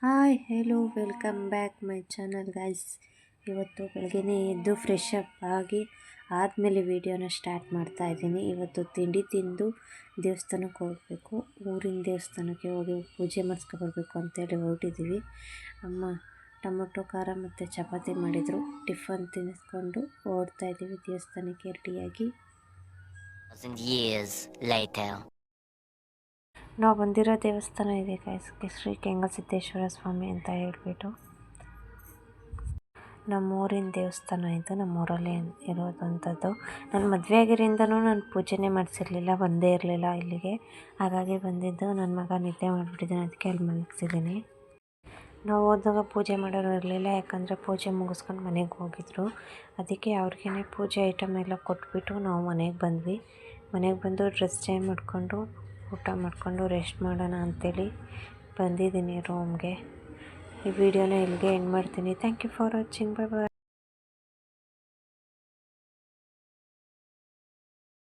Hi hello welcome back my channel guys. ಇವತ್ತು ಬೆಳಗ್ಗೆನೇ ಎದ್ದು ಫ್ರೆಶ್ ಅಪ್ ಆಗಿ ಆದಮೇಲೆ ವೀಡಿಯೋನ ಸ್ಟಾರ್ಟ್ ಮಾಡ್ತಾ ಇದ್ದೀನಿ. ಇವತ್ತು ತಿಂಡಿ ತಿಂದು ದೇವಸ್ಥಾನಕ್ಕೆ ಹೋಗಬೇಕು. ಊರಿನ ದೇವಸ್ಥಾನಕ್ಕೆ ಹೋಗಿ ಪೂಜೆ ಮಾಡಿಸ್ಕೊಬರ್ಬೇಕು ಅಂತೇಳಿ ಹೊರಟಿದ್ದೀವಿ. ಅಮ್ಮ ಟೊಮೊಟೊ ಖಾರ ಮತ್ತು ಚಪಾತಿ ಮಾಡಿದರು. ಟಿಫನ್ ತಿನ್ನಿಸ್ಕೊಂಡು ಓಡ್ತಾ ಇದ್ದೀವಿ ದೇವಸ್ಥಾನಕ್ಕೆ ರೆಡಿಯಾಗಿ. ನಾವು ಬಂದಿರೋ ದೇವಸ್ಥಾನ ಇದೆ ಗೈಸ್, ಶ್ರೀ ಕೆಂಗಸಿದ್ದೇಶ್ವರ ಸ್ವಾಮಿ ಅಂತ ಹೇಳ್ಬಿಟ್ಟು. ನಮ್ಮೂರಿನ ದೇವಸ್ಥಾನ ಇದು, ನಮ್ಮೂರಲ್ಲೇ ಇರೋದಂಥದ್ದು. ನಾನು ಮದುವೆ ಆಗಿರೋದ್ರಿಂದನೂ ನಾನು ಪೂಜೆನೇ ಮಾಡಿಸಿರಲಿಲ್ಲ, ಬಂದೇ ಇರಲಿಲ್ಲ ಇಲ್ಲಿಗೆ. ಹಾಗಾಗಿ ಬಂದಿದ್ದು. ನನ್ನ ಮಗ ನಿದ್ದೆ ಮಾಡಿಬಿಟ್ಟಿದ್ದಾನೆ, ಅದಕ್ಕೆ ಅಲ್ಲಿ ಮಲಗಿಸಿದ್ದೀನಿ. ನಾವು ಹೋದಾಗ ಪೂಜೆ ಮಾಡೋರು ಇರಲಿಲ್ಲ, ಯಾಕಂದರೆ ಪೂಜೆ ಮುಗಿಸ್ಕೊಂಡು ಮನೆಗೆ ಹೋಗಿದ್ರು. ಅದಕ್ಕೆ ಅವ್ರಿಗೇ ಪೂಜೆ ಐಟಮ್ ಎಲ್ಲ ಕೊಟ್ಬಿಟ್ಟು ನಾವು ಮನೆಗೆ ಬಂದ್ವಿ. ಮನೆಗೆ ಬಂದು ಡ್ರೆಸ್ ಚೇಂಜ್ ಮಾಡಿಕೊಂಡು ಊಟ ಮಾಡಿಕೊಂಡು ರೆಸ್ಟ್ ಮಾಡೋಣ ಅಂಥೇಳಿ ಬಂದಿದ್ದೀನಿ ರೂಮ್ಗೆ. ಈ ವಿಡಿಯೋನ ಇಲ್ಲಿಗೆ ಎಂಡ್ ಮಾಡ್ತೀನಿ. Thank you for watching. Bye bye.